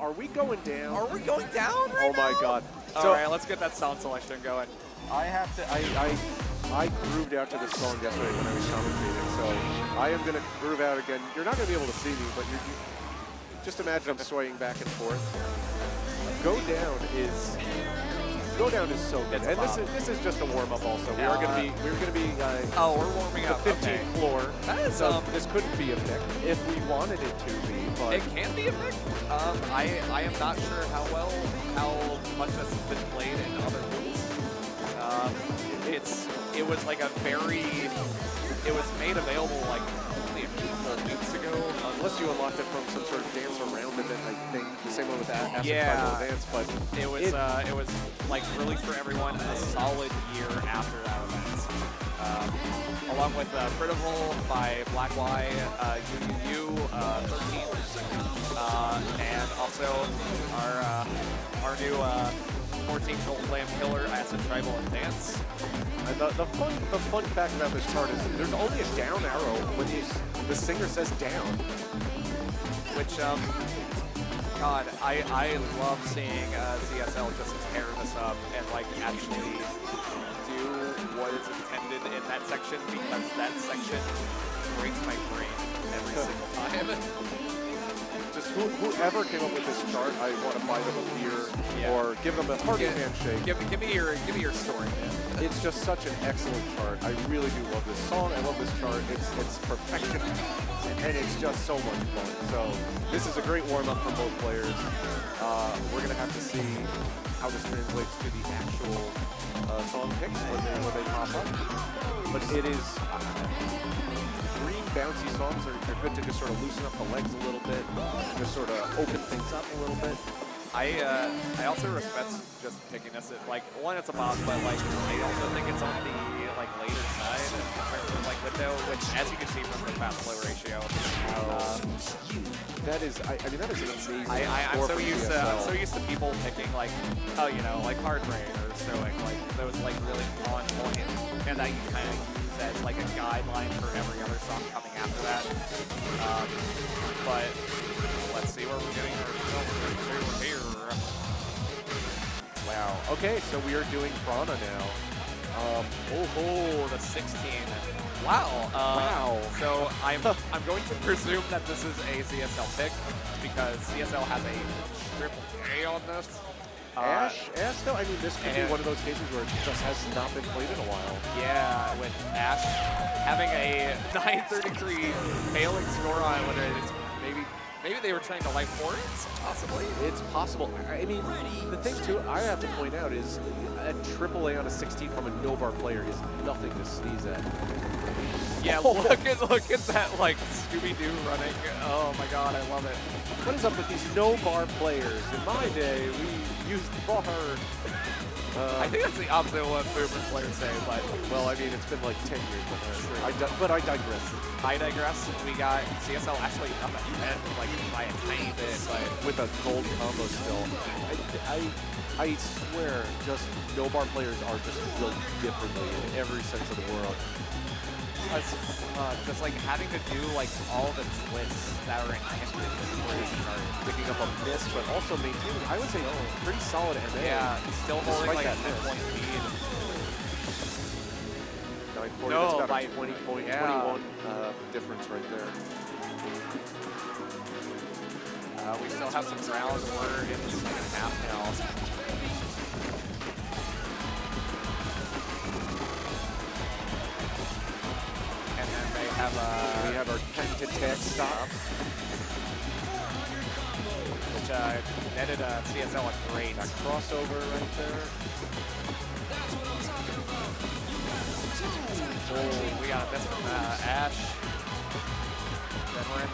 Are we going down? Are we going down right now? Oh my god. All right, let's get that sound selection going. I have to, I grooved out to this song yesterday when I was commentating, so I am going to groove out again. You're not going to be able to see me, but you just imagine I'm swaying back and forth. Go down is so good, and this is just a warm up. Also, we're going to be. Oh, we're warming up. The 15th floor. That is so this couldn't be a pick if we wanted it to be, but it can be a pick. I am not sure how much this has been played in other pools. It was like it was made available like only a couple weeks ago. Unless you unlocked it from some sort of dance around event, I think. The same one with Acid yeah. Dance, but it was like released for everyone a solid year after that event. Along with Prettiful by Black Y, UUU 13, and also our new 14 Gold Lamb Killer, Acid Tribal and Dance. And the fun fact about this chart is there's only a down arrow when the singer says down. Which, God, I love seeing ZSL just tear this up and like actually do what is intended in that section, because that section breaks my brain every single time. Just whoever came up with this chart, I want to buy them a beer or give them a hearty handshake. Give me your story, man. It's just such an excellent chart. I really do love this song. I love this chart. It's perfection, and it's just so much fun. So this is a great warm up for both players. We're gonna have to see how this translates to the actual song picks when they pop up. But it is. Green bouncy songs are good to just sort of loosen up the legs a little bit, just sort of open things up a little bit. I also respect just picking this. Like, one, it's a boss, but like I also think it's on the like later side in terms of like window, which as you can see from the fast flow ratio. That is, I mean, that is an amazing. I'm so used to people picking like, oh, you know, like Hard Rain or Stoic, like those like really on point, and that you kind of use as like a guideline for every other song coming after that. But let's see where we're getting our here. Wow. Okay, so we are doing PRANA now. The 16. Wow. Wow. So I'm going to presume that this is a ZSL pick because ZSL has a triple A on this. Ash though? I mean, this could be one of those cases where it just has not been played in a while. Yeah, with Ash having a 933 failing score on whether it's maybe they were trying to life for it, possibly. It's possible. I mean, the thing too I have to point out is a AAA on a 16 from a no-bar player is nothing to sneeze at. Yeah, look at that like Scooby-Doo running. Oh my god, I love it. What is up with these no-bar players? In my day, we used bar. I think that's the opposite of what Boomer players say, but well, I mean, it's been like 10 years, but I digress. I digress. We got CSL actually up ahead like by a tiny bit, but with a gold combo still. I swear, just no-bar players are just built differently in every sense of the world. Just like having to do like all the twists that are inherent in picking up a miss, but also maintaining, I would say, pretty solid MA. Yeah, still holding like that 10-point lead. 940, that's about a 20-point, 21 difference right there. We still have some rounds. We're in the second half now. We have our 10-to-tech stop, which netted CSL a great crossover right there. Oh, we got a miss from Ash. Then we're in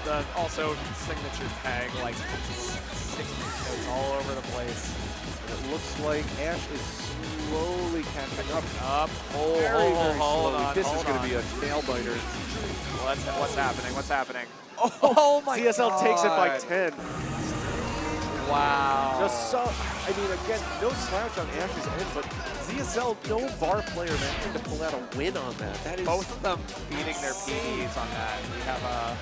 the also signature tag, like 60 notes all over the place. And it looks like Ash is slowly catching up. Hold on. This is going to be a nail biter. What's happening? What's happening? Oh my CSL god. takes it by 10. Wow. Just so, I mean, again, no slouch on Ash's end, but ZSL, no VAR player managing to pull out a win on that. That is both of them beating their PDs on that. We have a,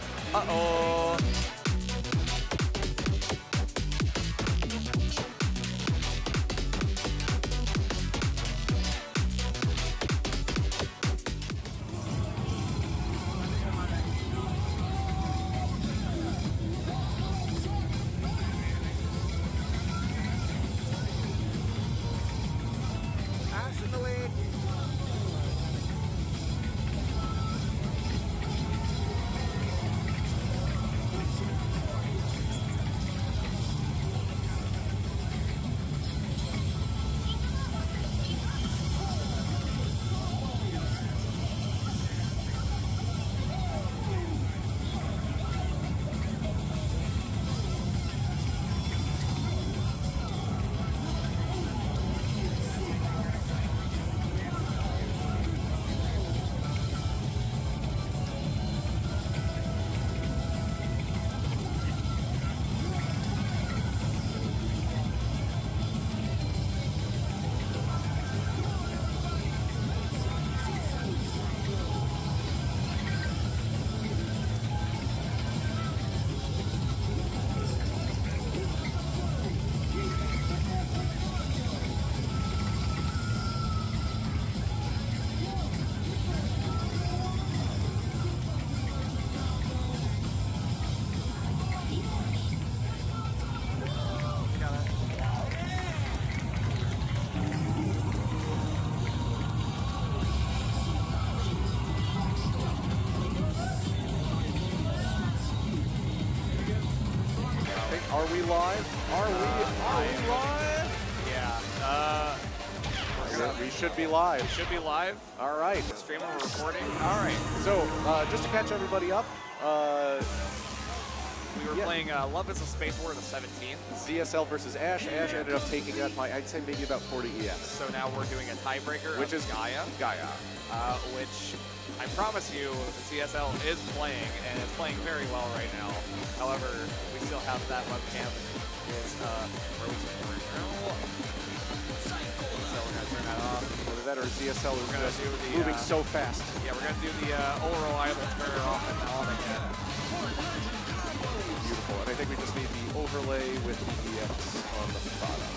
Are we live? Are we live? Yeah. We should be live. We should be live. All right. Streaming, we're recording. All right. So, just to catch everybody up, we were playing Love is a Space War the 17th. ZSL versus Ash. Ash ended up taking that by, I'd say, maybe about 40 EX. So now we're doing a tiebreaker, which is Gaia. Gaia. Which I promise you, ZSL is playing, and it's playing very well right now. However, we still have that webcam is frozen right now. So we're gonna turn that off. Either that or ZSL is We're gonna do the, moving so fast. Yeah, we're gonna do the old reliable turn off and on again. Beautiful. And I think we just need the overlay with the EX on the bottom.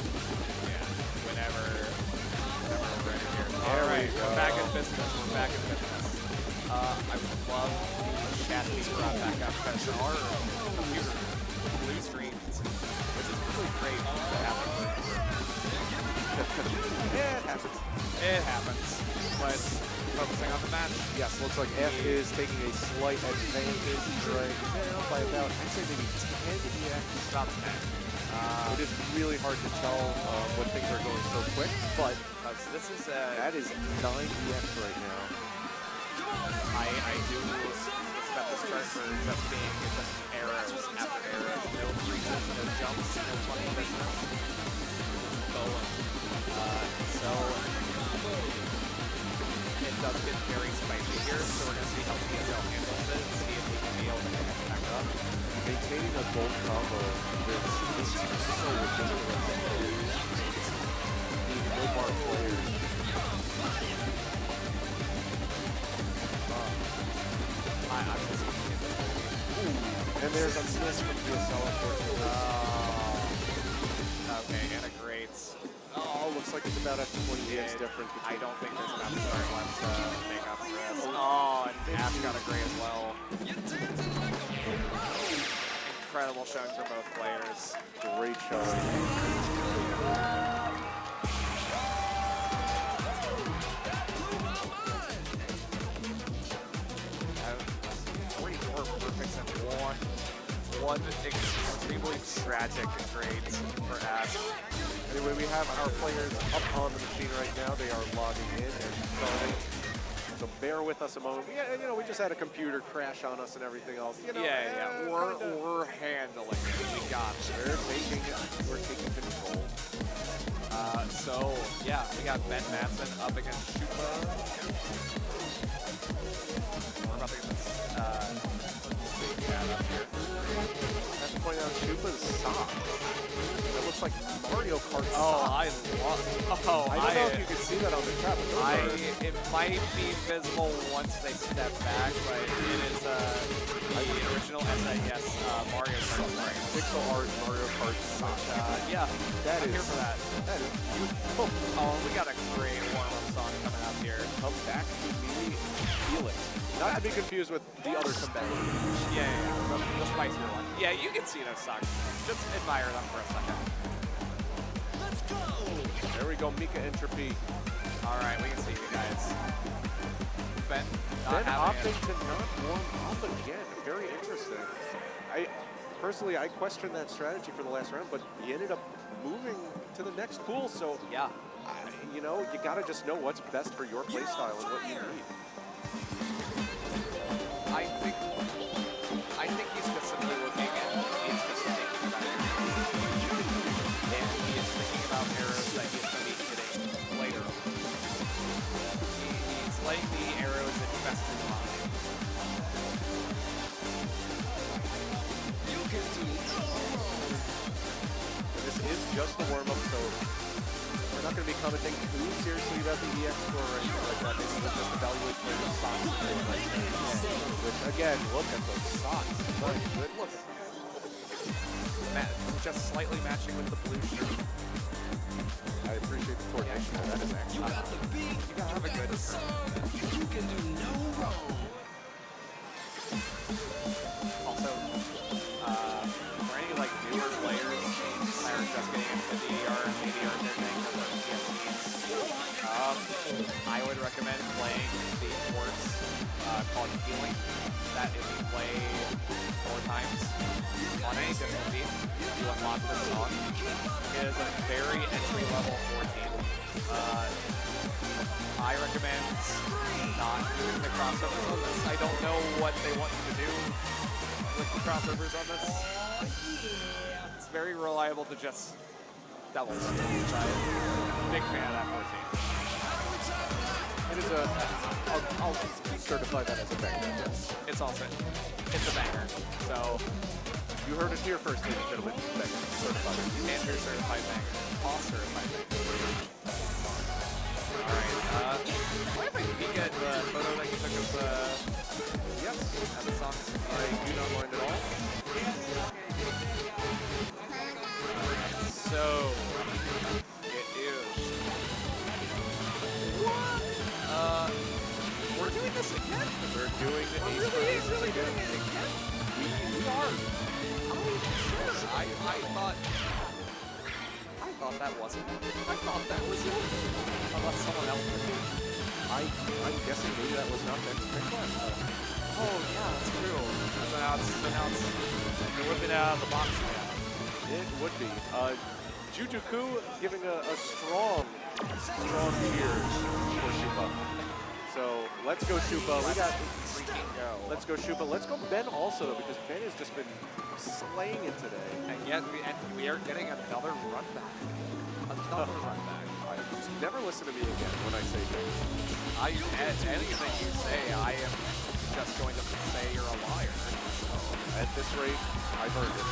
Yeah, whenever we're ready here. There All right, we go. we're back in business. We're back in business. I would love the chat to be brought back up because our computer blue screens, which is really great to happen. Yeah, it happens. It happens, but focusing on the match. Yes, looks like F is taking a slight advantage right now by about, I'd say maybe 10 EX. About 10. It is really hard to tell when things are going so quick, but This is that is 9 EX right now. I do expect this chart for just being just arrows after arrows, no freezes, no jumps, no funny business. Going. So it does get very spicy here, so we're gonna see how ZSL handles it, see if we can be able to get it back up. Maintaining a bolt combo is so ridiculous. The no-bar players. I'm just And there's a miss from ZSL, unfortunately. okay, and a great. Oh, looks like it's about a 20 EX difference. I don't think there's enough start left to make up for this. Oh, and Ash got a great as well. Incredible showing for both players. Great showing. 44 perfects and one extremely tragic grade for Ash. Anyway, we have our players up on the machine right now. They are logging in and starting. So bear with us a moment. Yeah, you know, we just had a computer crash on us and everything else. You know, Yeah. We're handling it. We got it. We're taking control. So yeah, we got Ben Madsen up against shoopa. We're about to get this up here. I have to point out shoopa's sock. It looks like Mario Kart sock. I love. I don't know if you can see that on the chat, but it might be visible once they step back, but it is the original SNES Mario Kart. pixel art Mario Kart sock. Yeah, That I'm is here for that. That is beautiful. Oh, we got a great warm-up song coming up here. Come back to me, feel it. Not to be confused with the other comeback. Yeah. The spicier one. Yeah, you can see those songs. Just admire them for a second. Let's go! There we go, Mika Entropy. All right, we can see you guys. Ben, Then opting to not warm up again. Very interesting. Personally, I questioned that strategy for the last round, but he ended up moving to the next pool. So, yeah, you know, you gotta just know what's best for your play style and what you need. I think he's just simply looking and he's just thinking about arrows. And he is thinking about arrows that he's going to be hitting later. He's letting the arrows invest in the mind. You can do no wrong. And this is just the warm-up, so we're not going to be commenting too seriously about the EX score or anything like that. This is just evaluate players' socks. Which, again, look at those socks. My goodness. Just slightly matching with the blue shirt. I appreciate the coordination. Yeah, that is You excellent. got the beat, You gotta have a good song. You can do no wrong. Also, for any like newer players that are just getting into DDR and ADR and they're getting over PSPs, I would recommend playing the course called Healing. That if you play 4 times on any difficulty, you unlock this song. It is a very entry-level 14. I recommend not doing the crossovers on this. I don't know what they want you to do with the crossovers on this. It's very reliable to just double skip. Big fan of that 14. It is a, I'll certify that as a banger, yes. It's also, it's a banger. So, You heard it here first, ladies and gentlemen. Banger, certified. Andrew certified banger. All certified banger. Alright, what if I peek at the photo that you took of the, Yes, of the songs? I do not mind at all. So, it is. What? We're doing this again? We're doing the We're really doing it again? We are. Oh, sure. I thought that wasn't. I thought that was you. Unless someone else did. I'm guessing maybe that was not Ben's pick last time. Oh, yeah, that's true. So now it's whipping out of the box now. It would be. Jujuku giving a strong cheers for shoopa. So let's go shoopa. We got. Let's go shoopa. Let's go Ben also, because Ben has just been slaying it today. And yet we are getting another run back. Another run back. Just never listen to me again when I say Ben. Anything you say, I am just going to say you're a liar. So, At this rate, I've earned it.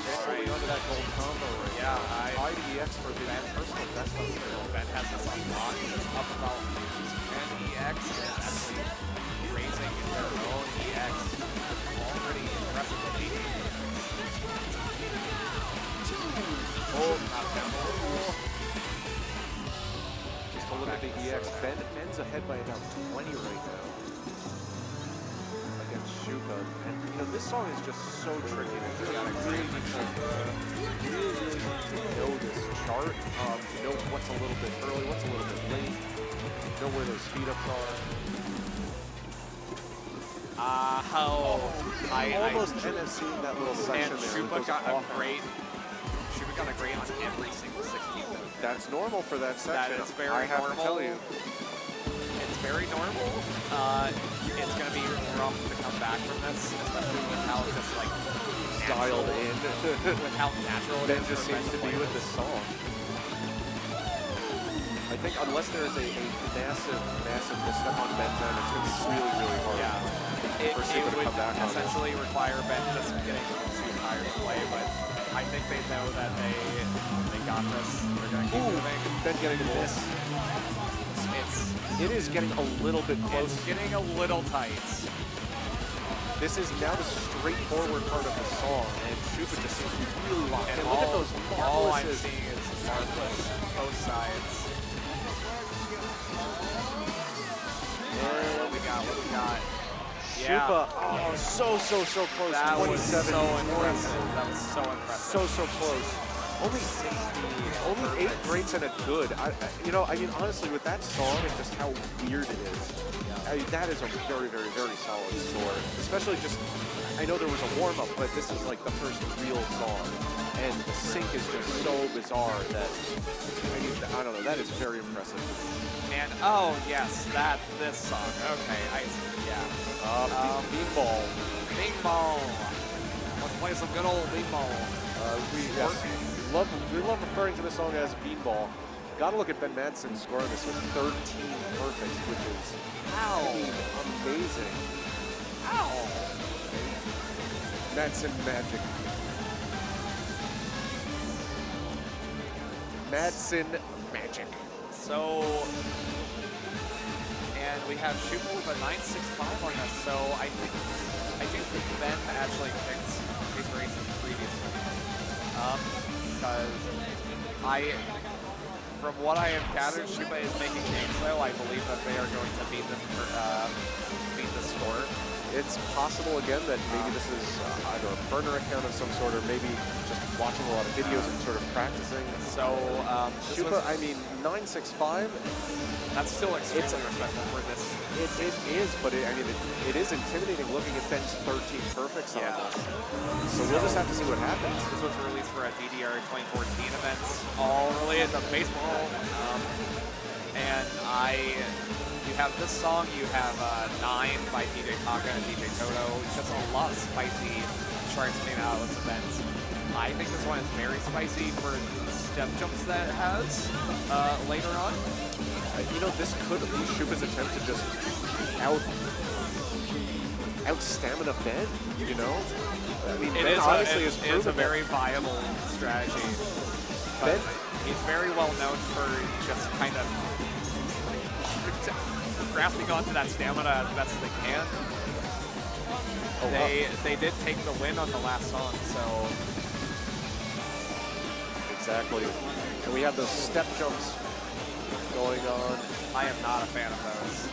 Holding onto that gold combo right yeah, now. IDEX for the personal best on the field. Ben has this unlocked. It's up about 10 EX. Is actually raising their own EX. Already impressively. Oh, not temple. Just to look at the EX, Ben's ahead by about 20 right now against shoopa. And you know, this song is just so tricky. You really need to know this chart, know what's a little bit early, what's a little bit late, know where those speed ups are. I almost NFC in that little section and there. Shoopa got a great on every single 16. That's normal for that section. That is very I have normal. to tell you. It's very normal. It's going to be rough to come back from this, especially with how just like Dialed in. with how natural it Ben is just for Ben seems to be play with this song. I think unless there's a massive misstep on Ben's end, it's going to be really, really hard. Yeah, it for Shoopa to would come back on this. essentially require Ben just getting too tired to play, but I think they know that they got this. They're going to keep moving. Ben getting a miss. It is getting a little bit close. It's getting a little tight. This is now the straightforward part of the song, and Shoopa just seems to be really locked in. And Look at those all I'm marvelouses. seeing is marvelous, both sides. And what we got? Yeah. Shoopa, oh, so close. That was 27 so points. impressive. That was so impressive. So close. Only 8 greats and a good. You know, I mean, honestly, with that song and just how weird it is, I mean, that is a very, very, very solid score. Especially just, I know there was a warm-up, but this is like the first real song. And the sync is just so bizarre that, I don't know, that is very impressive. And, oh, yes, this song. Okay, yeah. Beanball. Bing ball. Let's play some good old bing ball. We love referring to the song as Beanball. Gotta look at Ben Madsen scoring this with 13 perfects, which is amazing. Ow. Madsen magic. Madsen magic. So, and we have Shoopa with a 965 on us, so I do think Ben actually picked these races previously. Because from what I have gathered, Shoopa is making games though. I believe that they are going to beat the score. It's possible again that maybe this is either a burner account of some sort, or maybe just watching a lot of videos and sort of practicing. So, Shoopa, I mean, 965. That's still extremely respectful for this It is, but I mean, it is intimidating looking at Ben's 13 perfects on this. So we'll just have to see what happens. This was released for a DDR 2014 events, all related to baseball. And you have this song, you have 9 by DJ Taka and DJ Toto. Just a lot of spicy charts came out of this event. I think this one is very spicy for the step jumps that it has later on. You know, this could be shoopa's attempt to just out stamina Ben, you know? I mean, Ben honestly is a very viable strategy. Ben, he's very well known for just kind of grasping onto that stamina as best as they can. They did take the win on the last song, so. Exactly. And we have those step jumps going on. I am not a fan of those.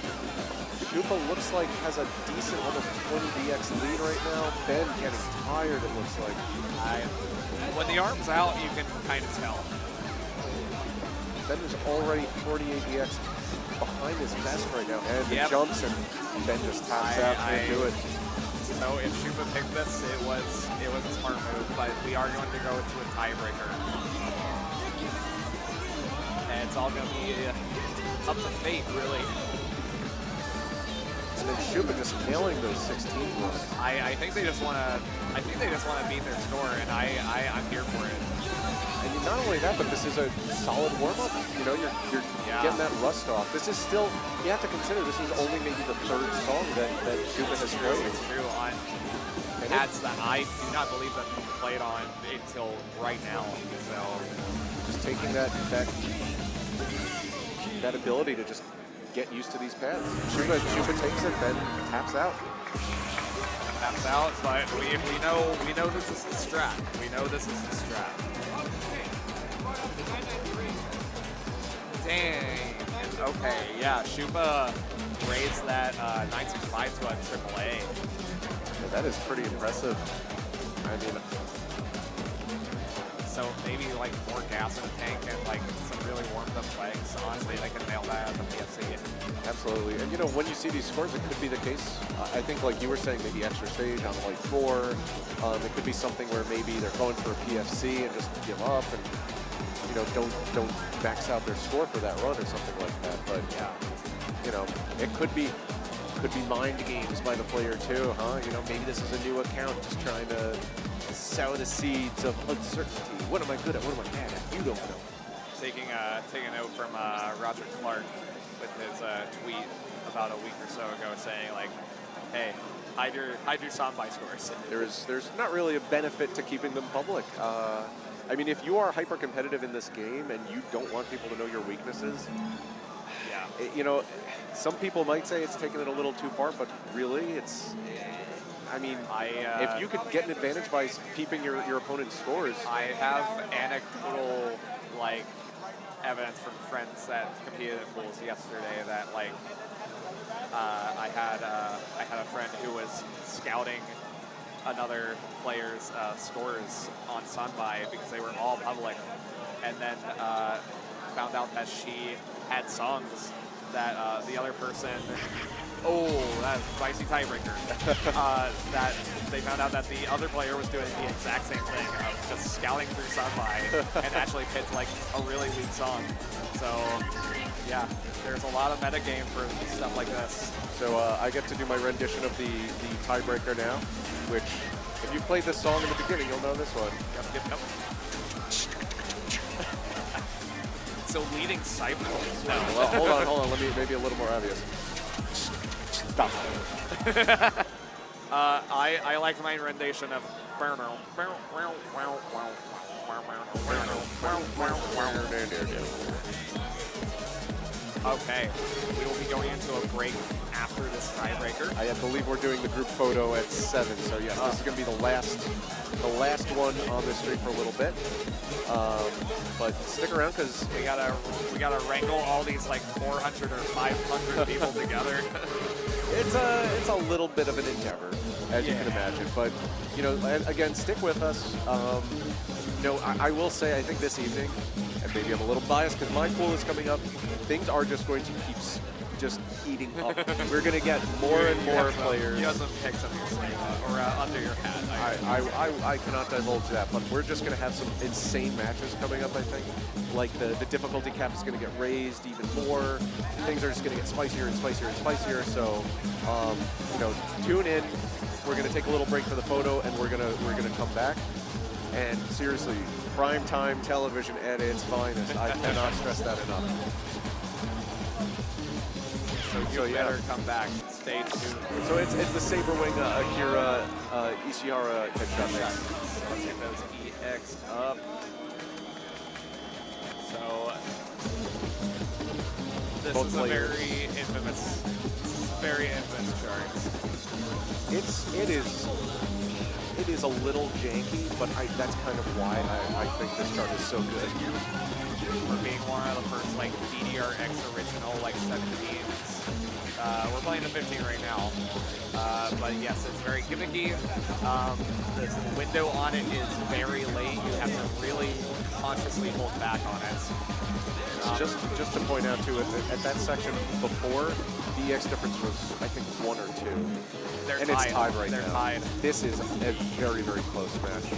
shoopa looks like has a decent, almost 20 DX lead right now. Ben getting tired, it looks like. When the arm's out, you can kind of tell. Ben is already 48 DX behind his best right now. And the jumps, and Ben just taps out, can't do it. So if shoopa picked this, it was a smart move, but we are going to go to a tiebreaker. And it's all going to be up to fate, really. And then shoopa just nailing those 16 moves. I think they just want to. I think they just want to beat their score, and I'm here for it. And not only that, but this is a solid warm-up. You know, you're getting that rust off. This is still, you have to consider this is only maybe the 3rd song that shoopa has played. It's true. On ads that I do not believe that he played on until right now. So just taking that ability to just get used to these pads. Shoopa takes it, then taps out. Taps out, but we know this is the strat. We know this is the strat. Dang. Okay, yeah, shoopa raised that 965 to a AAA. Yeah, that is pretty impressive. I mean, so maybe like more gas in the tank and like some really warmed up legs. Honestly, they can nail that at the PFC. Absolutely. And you know, when you see these scores, it could be the case. I think like you were saying, maybe extra stage on like 4. It could be something where maybe they're going for a PFC and just give up and, you know, don't max out their score for that run or something like that. But yeah, you know, it could be mind games by the player too, huh? You know, maybe this is a new account just trying to sow the seeds of uncertainty. What am I good at? What am I bad at? You don't know. Taking a note from Roger Clark with his tweet about a week or so ago saying like, hey, hide your soundbite scores. There's not really a benefit to keeping them public. I mean, if you are hyper competitive in this game and you don't want people to know your weaknesses, you know, some people might say it's taking it a little too far, but really, it's. I mean, if you could get an advantage by peeping your opponent's scores. I have anecdotal like evidence from friends that competed at pools yesterday that like I had a friend who was scouting another player's scores on Sunby because they were all public, and then found out that she had songs that the other person, that's a spicy tiebreaker, that they found out that the other player was doing the exact same thing of just scouting through Sunby and actually picked like a really weak song. So yeah, there's a lot of metagame for stuff like this. So I get to do my rendition of the tiebreaker now, which if you played this song in the beginning, you'll know this one. Yep. So leading Cyber. No. Well, hold on. Let me maybe a little more obvious. Stop. I like my rendition of. Okay, we will be going into a break after this tiebreaker. I believe we're doing the group photo at 7, so yes, this is going to be the last one on this stream for a little bit. But stick around because we gotta wrangle all these like 400 or 500 people together. It's a little bit of an endeavor, as you can imagine. But you know, again, stick with us. You know, I will say, I think this evening, and maybe I'm a little biased because my pool is coming up, things are just going to keep just heating up. We're going to get more and more players. You have some picks up your sleeve or under your hat. I cannot divulge that, but we're just going to have some insane matches coming up, I think. Like the difficulty cap is going to get raised even more. Things are just going to get spicier and spicier and spicier. So, you know, tune in. We're going to take a little break for the photo, and we're gonna come back. And seriously, primetime television at its finest. I cannot stress that enough. So you better come back. Stay tuned. So it's the Saber Wing Akira Ishihara headshot mix. Let's get those EX up. So this Both is players. a very infamous chart. It is a little janky, but that's kind of why I think this chart is so good. For being one of the first like DDR-X original like 17s. We're playing the 15 right now. But yes, it's very gimmicky. The window on it is very late. You have to really consciously hold back on it. Just to point out too, at that section before, the EX difference was I think 1 or 2. They're and tied. It's tied right They're now. tied. This is a very, very close match.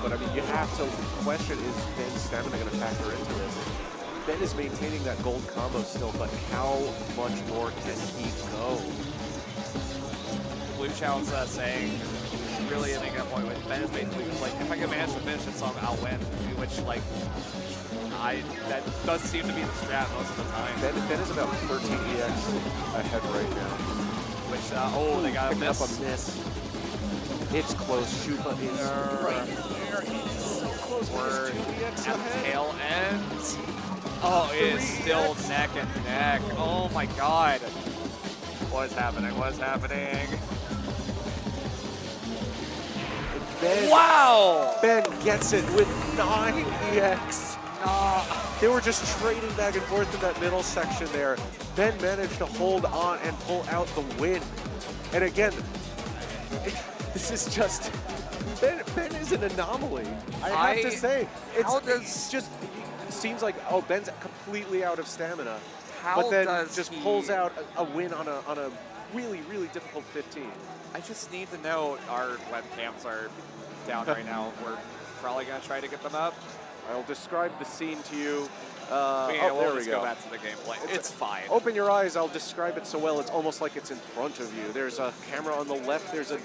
But I mean, you have to question, is Ben's stamina going to factor into this? Ben is maintaining that gold combo still, but how much more can he go? Blue Chow's saying, really making a point with Ben is basically just like, if I can manage to finish this song, I'll win. Which like, that does seem to be the strat most of the time. Ben is about 13 EX ahead right now. Which, oh, they got a Picking miss. up a miss. It's close. Shoopa is right there. He's so close. We're He's 2 EX at the ahead. tail end. Oh, it is still 3X. neck and neck. Oh my god. What is happening? What is happening? Ben, Wow! Ben gets it with 9 EX. They were just trading back and forth in that middle section there. Ben managed to hold on and pull out the win. And again, this is just, Ben is an anomaly. I have to say. It's just seems like, oh, Ben's completely out of stamina. But then just pulls out a win on a really, really difficult 15. I just need to know our webcams are down right now. We're probably going to try to get them up. I'll describe the scene to you. Yeah, oh, we'll there we just go. go back to the gameplay. It's fine. Open your eyes, I'll describe it so well, it's almost like it's in front of you. There's a camera on the left, there's a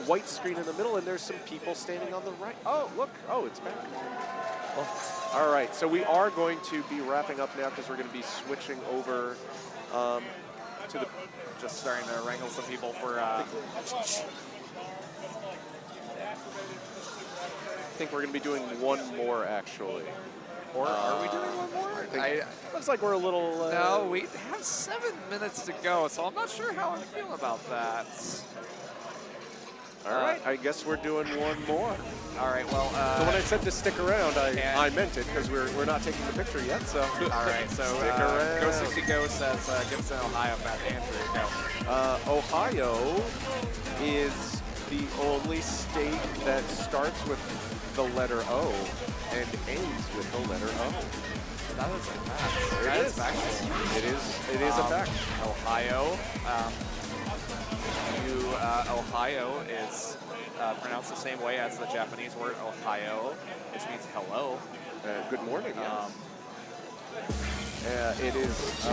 white screen in the middle, and there's some people standing on the right. Oh, look, oh, it's back. All right, so we are going to be wrapping up now because we're going to be switching over to the... Just starting to wrangle some people for... I think we're going to be doing one more, actually. Or are we doing one more? I think looks like we're a little... No, we have 7 minutes to go, so I'm not sure how I'm feeling about that. All right, I guess we're doing one more. All right, well... so when I said to stick around, I meant it, because we're not taking the picture yet, so... All right, so stick around. Go60Go says, give us an Ohio map. Andrew, go. Ohio is the only state that starts with the letter O and ends with the letter O. That is a fact. That is factual. It is a fact. Ohio. Ohio is pronounced the same way as the Japanese word Ohio, which means hello. Good morning. Yes. It is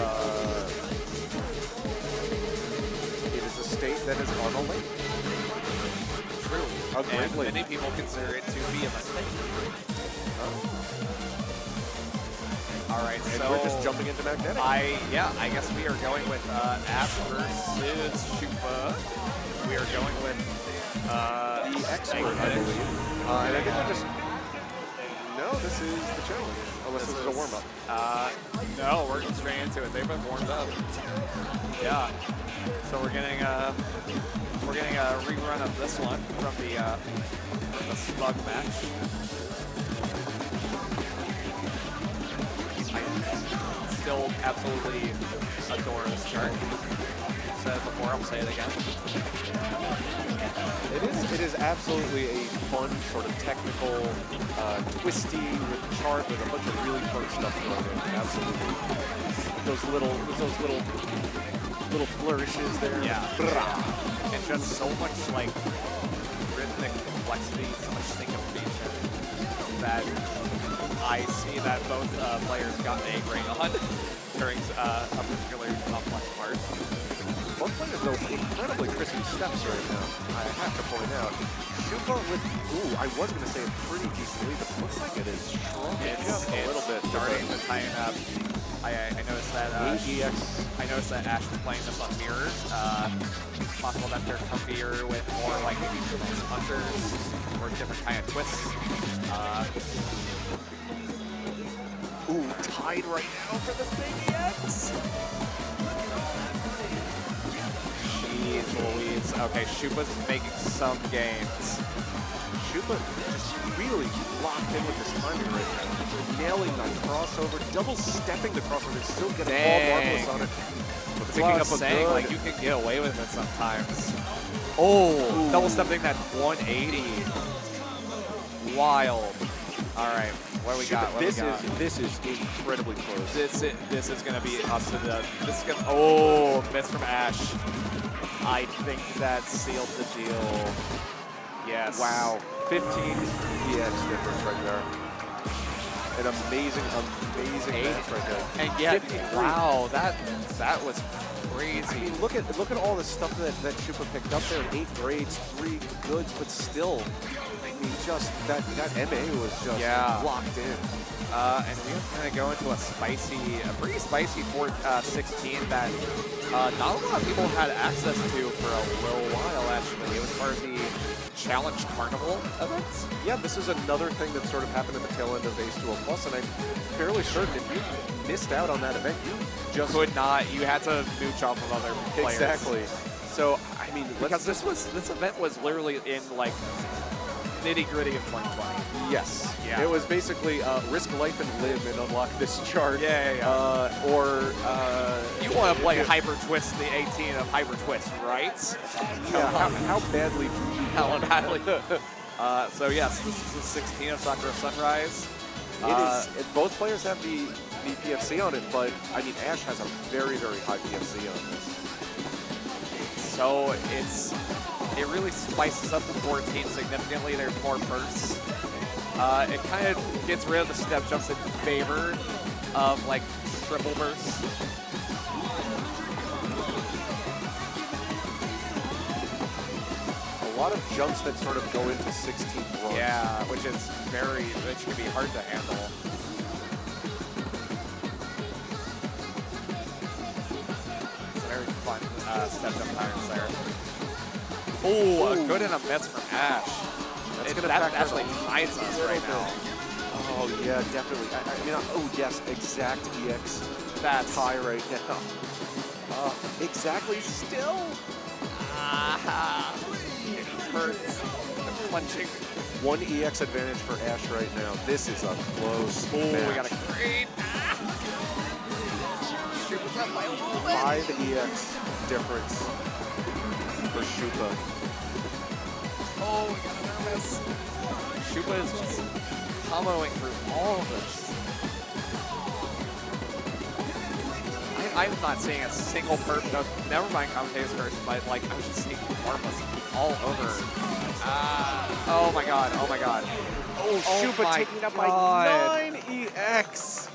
a state that is on a lake. True. A great lake. Many people consider it to be a mistake. All right, And so we're just jumping into magnetic. I guess we are going with Ash versus Shoopa. We are going with the expert, I believe. And I think we just... No, this is the challenge. Unless this is a warm-up. No, we're getting straight into it. They've been warmed up. Yeah. So we're getting a rerun of this one from the slug match. I still absolutely adore this chart. said it before, I'll say it again. It is absolutely a fun, sort of technical, twisty chart with a bunch of really fun stuff thrown in. Absolutely. Those little flourishes there. Yeah. And just so much like rhythmic complexity, so much syncopation that I see that both players got a grade on during a particularly complex part. Both players though incredibly crispy steps right now. I have to point out. shoopa with, I was going to say a pretty decent lead, but it looks like it is strong. It's a little bit. starting to tighten up. I noticed that I noticed that Ash is playing this on mirrors. It's possible that they're comfier with more like maybe hunters or different kind of twists. Tied right now for the Big X. Jeez Louise. Okay, shoopa's making some gains. shoopa just really locked in with this timing right now. Nailing that crossover, double stepping the crossover, still getting all marvelous on it. But picking up saying, like, you can get away with it sometimes. Oh, double stepping that 180. Wild. All right, what do we got? What This is incredibly close. This is gonna be up to the. This is gonna. Miss from Ash. I think that sealed the deal. Yes. Wow, 15 DX difference right there. An amazing match right there. And yet, 53. wow, that was crazy. I mean, look at all the stuff that shoopa picked up there. 8 grades, 3 goods, but still, I mean, just that MA was just locked in. And we're going to go into a pretty spicy 4-16 that not a lot of people had access to for a little while, actually. It was part of the Challenge Carnival events. Yeah, this is another thing that sort of happened at the tail end of H2O Plus, and I'm fairly certain if you missed out on that event, you just could not. You had to mooch off of other players. Exactly. So, I mean, because this event was literally in like nitty-gritty of 2020. Yes. Yeah. It was basically risk life and live and unlock this chart. Yeah. You want to play Hyper Twist, the 18 of Hyper Twist, right? Yeah. How badly? How badly? So yes, this is the 16 of Sakura Sunrise. It is. Both players have the PFC on it, but I mean, Ash has a very, very high PFC on this. So it really spices up the 14 significantly. There's more bursts. It kind of gets rid of the step jumps in favor of like triple bursts. A lot of jumps that sort of go into 16 runs. Yeah, which can be hard to handle. It's very fun step jump patterns there. Oh, a good and a miss from Ash. That actually ties us right now. Oh yeah, definitely. I mean, yes, exact EX. That's high right now. Exactly still. It hurts. The punching. 1 EX advantage for Ash right now. This is a close match. We got a great. 5 EX difference for shoopa. Oh, we got another miss. shoopa is just comboing through all of this. I'm not seeing a single person, never mind commentators first, but like I'm just seeing marbles all over. Oh my god, oh my god. Oh, shoopa taking up by 9 EX.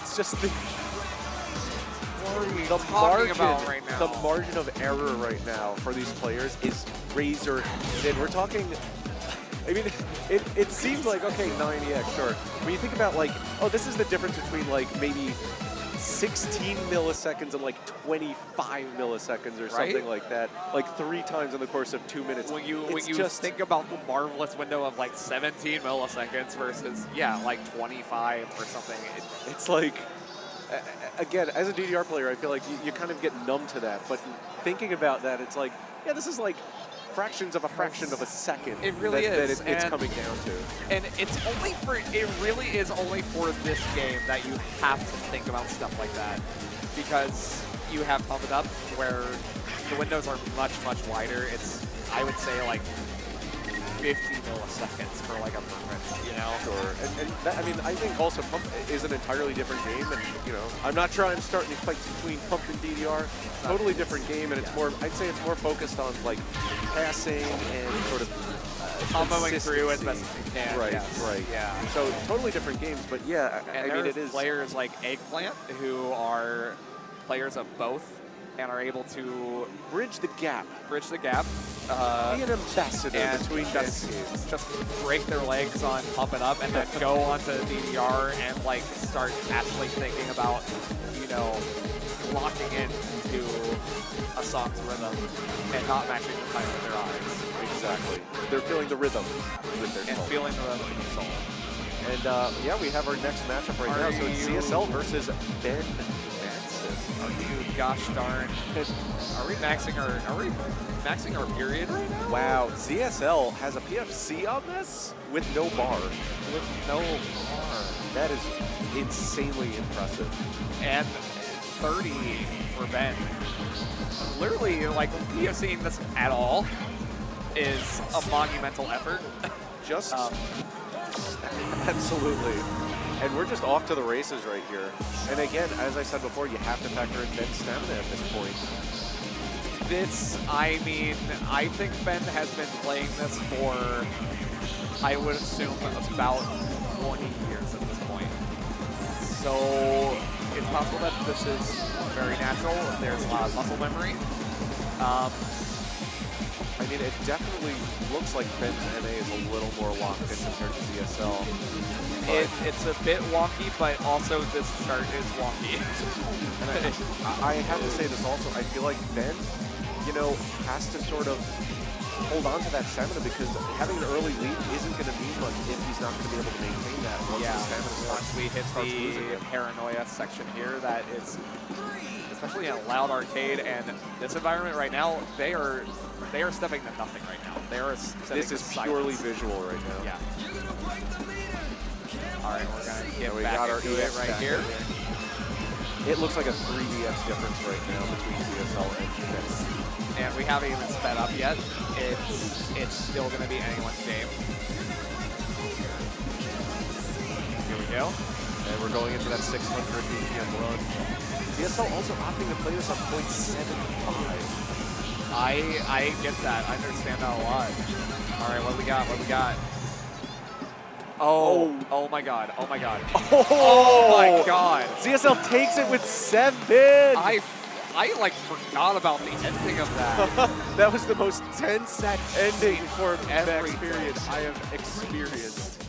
It's just the margin of error right now for these players is razor thin. We're talking, I mean, it seems like, okay, 9 EX, sure. When you think about like, oh, this is the difference between like maybe 16 milliseconds and like 25 milliseconds or something like that, like 3 times in the course of 2 minutes. When you just think about the marvelous window of like 17 milliseconds versus, yeah, like 25 or something. It's like, again, as a DDR player, I feel like you kind of get numb to that. But thinking about that, it's like, yeah, this is like fractions of a fraction of a second. It really is. That it's coming down to. And it really is only for this game that you have to think about stuff like that. Because you have Pump It Up, where the windows are much, much wider. It's, I would say, like 50 milliseconds for like a perfect, you know? Sure. And that, I mean, I think also Pump is an entirely different game, and you know, I'm not trying to start any fights between Pump and DDR. Totally different game, and it's more, I'd say it's more focused on like passing and sort of comboing through as best as you can. Right, yes. right. Yeah. So totally different games, but yeah, And I mean, there's it is. players like Eggplant who are players of both and are able to Bridge the gap. bridge the gap. Be an ambassador And between just, games. just break their legs on Pump It Up and then go onto DDR and like start actually thinking about, you know, locking into a song's rhythm and not matching the time with their eyes. Exactly. They're feeling the rhythm with their And soul. feeling the rhythm with their soul. And yeah, we have our next matchup right now. So it's you- ZSL versus Ben Madsen. Are you, gosh darn, are we maxing our period right now? Wow, ZSL has a PFC on this with no bar. With no bar. That is insanely impressive. And 30 for Ben. Literally, like, we have seen this at all is a monumental effort. Just absolutely. And we're just off to the races right here. And again, as I said before, you have to factor in Ben's stamina at this point. This, I mean, I think Ben has been playing this for, I would assume, about 20 years at this point. So it's possible that this is very natural. There's a lot of muscle memory. I mean, it definitely looks like Ben's NA is a little more locked in compared to ZSL. It's a bit wonky, but also this start is wonky. And I have to say this also, I feel like Ben, you know, has to sort of hold on to that stamina because having an early lead isn't going to mean much if he's not going to be able to maintain that once the stamina once we hit starts losing the it. paranoia section here, that is, especially in a loud arcade and this environment right now, they are stepping to nothing right now. They are This is purely visual right now. Yeah. All right, we're gonna get we back got our into it EX right back here. It looks like a 3DS difference right now between ZSL and Ben. And we haven't even sped up yet. It's still gonna be anyone's game. Here we go. And we're going into that 600 BPM run. ZSL also opting to play this on 0.75. I get that. I understand that a lot. All right, what do we got? What do we got? Oh my god. Oh my god. Oh my god. ZSL takes it with 7. I like forgot about the ending of that. That was the most tense ending for every period I have experienced.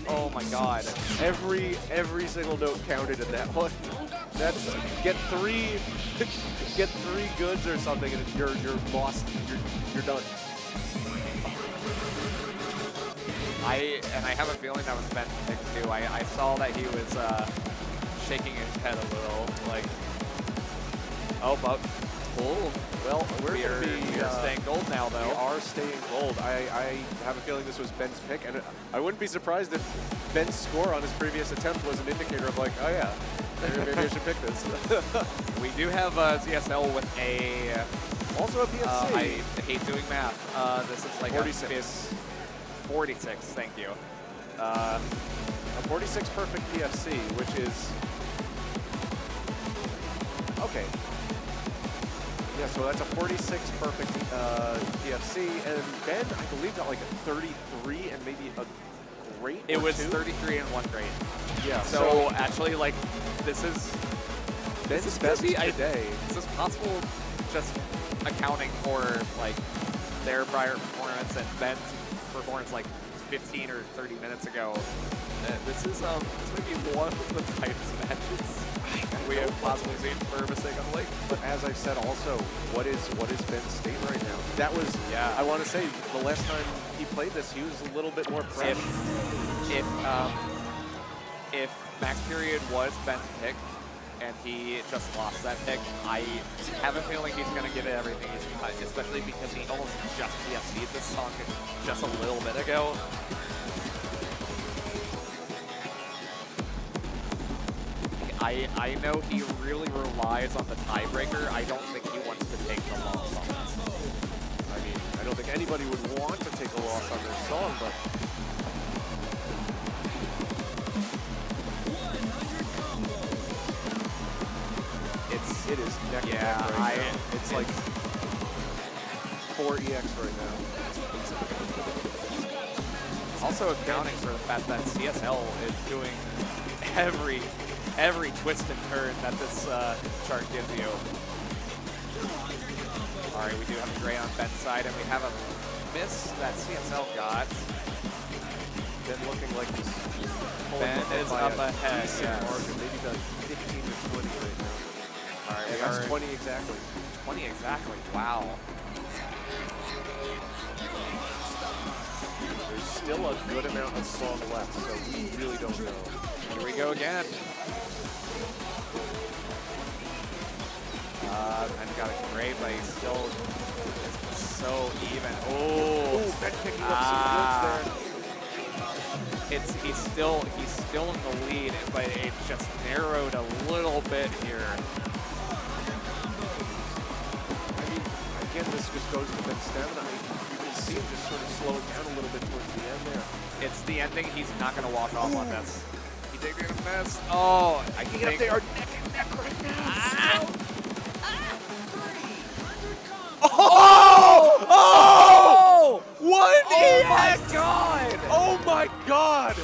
Oh my god. Every single note counted in that one. That's get three goods or something, and you're lost. You're done. I have a feeling that was Ben pick too. I saw that he was shaking his head a little, like, oh, but cool. Well, We are staying gold now, though. We are staying gold. I have a feeling this was Ben's pick, and I wouldn't be surprised if Ben's score on his previous attempt was an indicator of like, oh yeah, maybe I should pick this. We do have ZSL with a, Also a PFC. I hate doing math. This is like 46. 46, thank you. A 46 perfect PFC, which is okay. Yeah, so that's a 46 perfect PFC, and Ben, I believe, got like a 33 and maybe a great. It or was 2. 33 and 1 great. Yeah. So actually, like, this is Ben's gonna best be- today. This is possible, just accounting for like their prior performance and Ben's performance like 15 or 30 minutes ago. This is maybe one of the tightest matches we have possibly seen for Mistake on the Lake. But as I've said, also, what is Ben's state right now? That was, I want to say, the last time he played this, he was a little bit more fresh. If Max Period was Ben's pick and he just lost that pick, I have a feeling he's going to give it everything he's got, especially because he almost just PFC'd this song just a little bit ago. I know he really relies on the tiebreaker. I don't think he wants to take the loss on this. I mean, I don't think anybody would want to take a loss on their song, but it is neck and neck right now. It's like 4 EX right now. Also accounting for the fact that CSL is doing every twist and turn that this chart gives you. All right, we do have a gray on Ben's side, and we have a miss that CSL got. Ben looking like he's Ben is up ahead, yes. margin, maybe like 15 or 20 right now. All right, Yeah, we that's are 20 exactly. 20 exactly. Wow. There's still a good amount of song left, so we really don't know. Here we go again. Ben's got a gray, but he's still so even. Oh, Ben picking up some goods there. He's still in the lead, but it just narrowed a little bit here. I mean, again, this just goes to Ben's stamina. You can see him just sort of slowing down a little bit towards the end there. It's the ending. He's not going to walk off on this. He did get a miss. Oh, I Get think up there, neck and neck right now. Oh! Oh! What? Oh my God! Oh my God!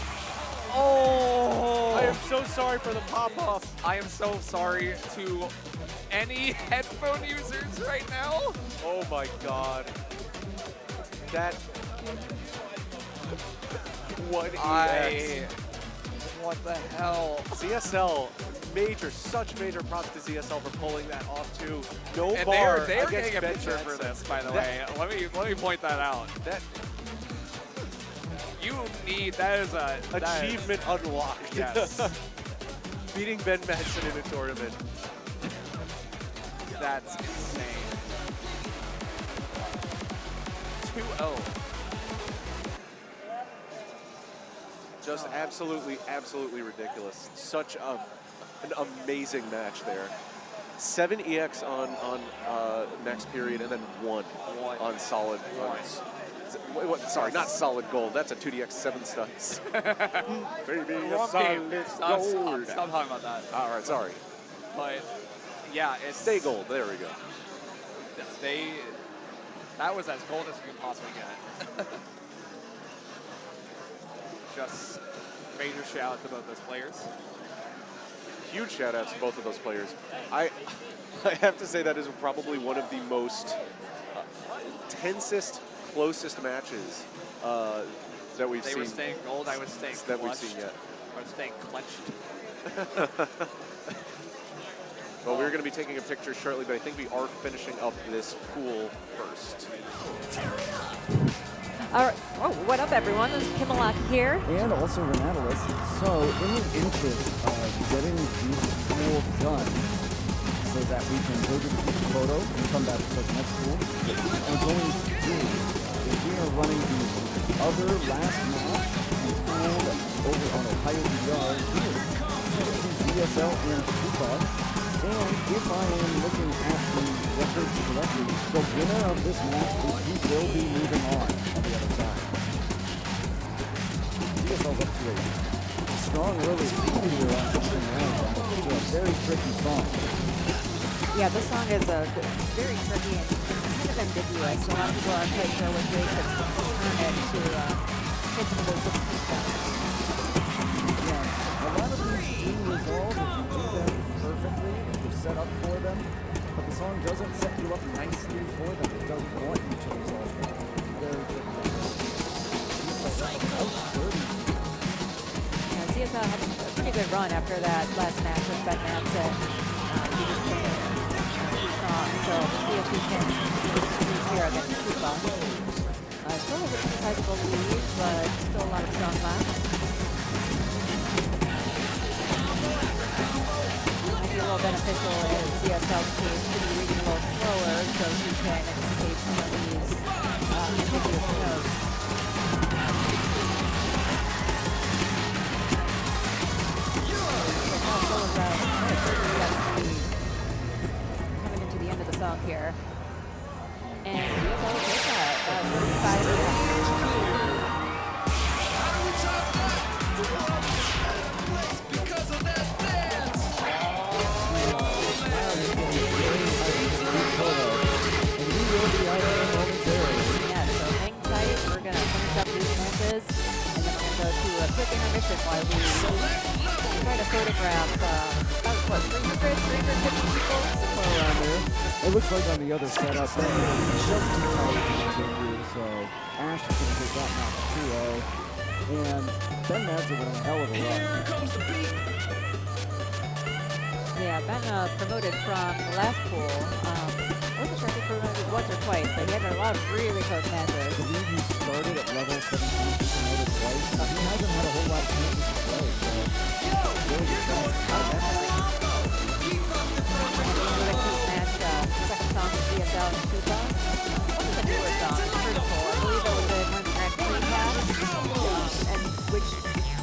Oh! I am so sorry for the pop-off. I am so sorry to any headphone users right now. Oh my God. That... What EX? What the hell? ZSL, such major props to ZSL for pulling that off too. No And bar they're against getting a Ben picture for Madsen. this, by the way. Let me point that out. That That is a achievement unlocked. Yes. Beating Ben Madsen in a tournament. That's insane. 2-0. Just absolutely ridiculous. Such an amazing match there. 7 EX on next period, and then 1 on solid. Sorry, not solid gold. That's a 2DX 7 studs. Baby, Wrong game. Stop gold. talking about that. All right, sorry. But yeah, it's Stay gold. There we go. That was as gold as you could possibly get. Just major shout out to both those players. Huge shout outs to both of those players. I have to say that is probably one of the most tensest, closest matches that we've seen. They were staying gold, I was staying that clutched. we've seen yet. I was staying clenched. Well, we're going to be taking a picture shortly, but I think we are finishing up this pool first. All right. Oh, what up, everyone? This is Kimalak here. And also Renatalis. So, in the interest of getting this pool done so that we can go to the photo and come back to the next pool, I'm going to do is we are running the other last match and over on Ohio DDR here. ZSL and shoopa. And if I am looking at the records correctly, the winner of this match is who will be moving on the other side. ZSL's up to a strong early lead here on the round. It's a very tricky song. Yeah, this song is very tricky and kind of ambiguous. A lot of people aren't quite sure which way to turn it to hit some of those 16 shots. Yes, a lot of these do resolve if you do them perfectly, if you're set up for them, but the song doesn't set you up nicely for them. It doesn't want you to resolve them. It's very tricky. Yeah, CSL had a pretty good run after that last match with Ben Madsen. He just put in a few songs, so we'll see if we can reach here against shoopa. Still a sizable lead, but still a lot of song left. Might be a little beneficial in ZSL's case to be reading a little slower so he can anticipate some of these ambiguous notes. So how full is that? finish up these matches, and then we're going to go to a quick intermission while we try to photograph about, what, 350 people? Somewhere around there. It looks like on the other setup, Ben is just too tired to continue, so Ash is going to take that match 2-0. And Ben Madsen with a hell of a run. Yeah, Ben promoted from the last pool. I wasn't sure if he promoted once or twice, but he had a lot of really close I matches. believe he started at level 17, he promoted twice. He hasn't had a whole lot of chances to play, so really good job. Really close match, second song with ZSL and shoopa. One of the newer songs, Prettiful. I believe it was in one of the Grand Prix cast, and which...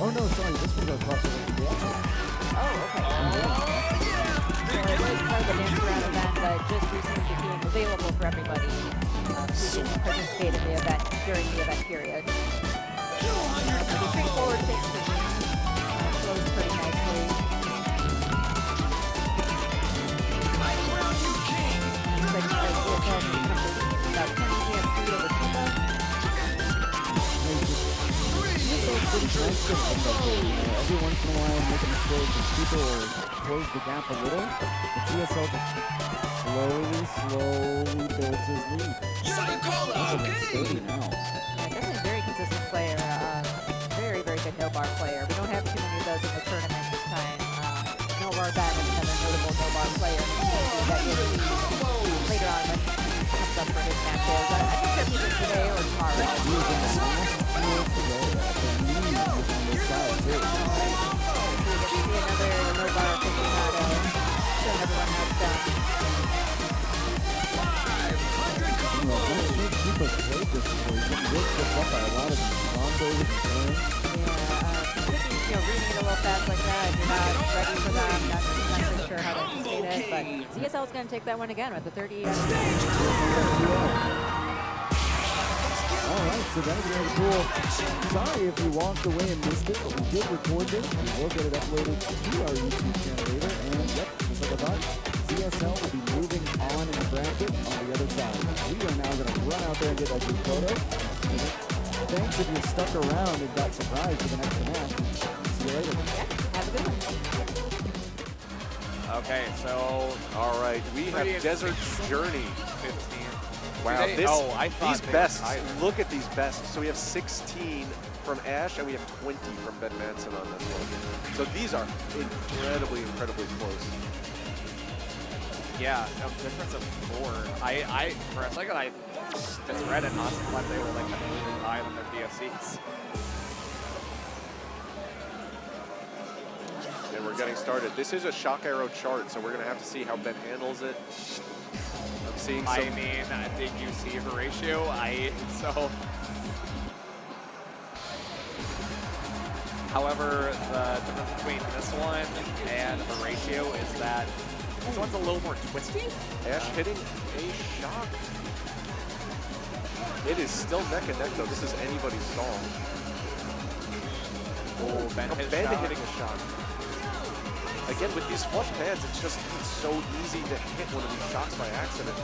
Oh no, sorry, this was our crossover with the DDR. Oh, okay. So it was part of the dance around event, but just recently became available for everybody who didn't participate in the event during the event period. Pretty straightforward things to do. Flows pretty nicely. But ZSL becomes about 10 ESP over shoopa. Every once in a while, make a mistake and people will close the gap a little. The TSL just slowly builds his lead. Steady now. Yeah, definitely a very consistent player. Very, very good no-bar player. We don't have too many of those in the tournament this time. No-bar Ben is another notable no-bar player that you'll see later on when he comes up for his matches. I'm not sure if he's in today or tomorrow. He was in the last field to go. The lead was on this side too. So we get to see another no-bar aficionado showing everyone how it's done. You know, people played this before. He's getting real tripped up by a lot of these combos and turns. Yeah, reading it a little fast like that, you're not ready for that, not really sure how to anticipate it, but ZSL is going to take that one again with the 30. Alright, so that is very cool. Sorry if you walked away and missed it, but we did record this. We will get it uploaded to our YouTube channel later, and yep, just like I thought, ZSL will be moving on in the bracket on the other side. We are now going to run out there and get that group photo. Thanks if you stuck around and got surprised for the next match. See you later. Yeah, have a good one. Okay, so All right, we have Pretty Desert interesting. Journey. 15. Wow, They- oh, I thought these they were bests, tighter. look at these bests. So we have 16 from Ash and we have 20 from Ben Madsen on this one. So these are incredibly close. Yeah, no, difference of 4. I for a second I misread it, not like they were like really high on their DFCs. And we're getting started. This is a shock arrow chart, so we're gonna have to see how Ben handles it. I'm seeing some. I mean, did you see her ratio? However, the difference between this one and the ratio is that this one's a little more twisty. Ash hitting a shock. It is still neck and neck though. This is anybody's song. Oh, Ben hit Ben shot. hitting a shot. Again, with these flush pads, it's so easy to hit one of these shots by accident.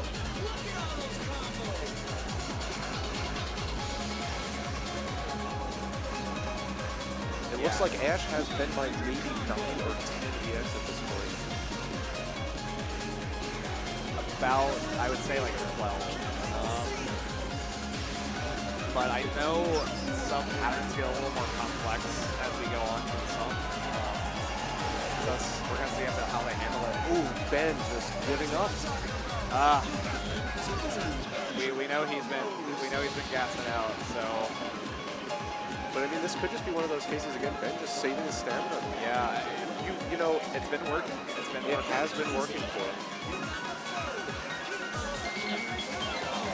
It looks like Ash has been by maybe 9 or 10 EX at this point. About, I would say like 12. But I know some patterns get a little more complex as we go on to the song. We're gonna see how they handle it. Ooh, Ben just giving up. We know he's been gassing out. So But I mean, this could just be one of those cases again. Ben just saving his stamina. yeah, you know it's been working. It has been working for him.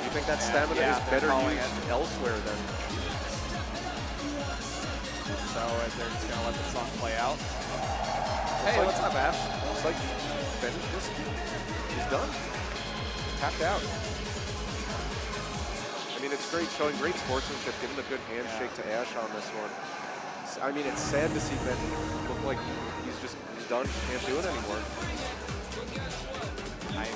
You think that stamina Yeah, is they're better calling used elsewhere than? So they're just gonna let the song play out. Hey, Hey, what's what's up, Ash? It's like Ben is just, he's done. Tapped out. I mean, it's great, showing great sportsmanship, giving a good handshake to Ash on this one. I mean, it's sad to see Ben look like he's done, can't do it anymore. I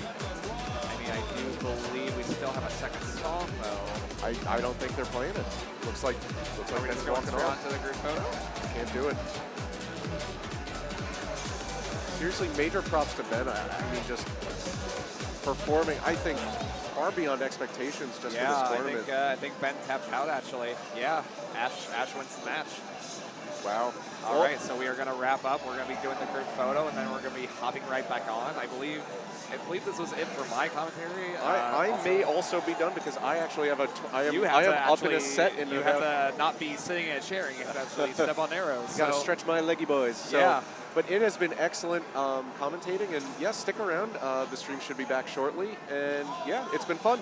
mean, I do believe we still have a second song though. I don't think they're playing it. Looks like Are we Ben's just going walking straight on. onto the group photo? Can't do it. Seriously, major props to Ben. I mean, just performing, I think, far beyond expectations just Yeah, for this tournament. I think Ben tapped out actually. Yeah, Ash wins the match. Wow. All right, so we are going to wrap up. We're going to be doing the group photo, and then we're going to be hopping right back on. I believe this was it for my commentary. I may also be done because I actually have I am up in a set and you have to not be sitting in a chair. You have to actually step on arrows. Got to So, stretch my leggy boys. So, Yeah. But it has been excellent commentating, and yes, stick around. The stream should be back shortly, and yeah, it's been fun.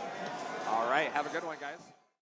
all right, have a good one, guys.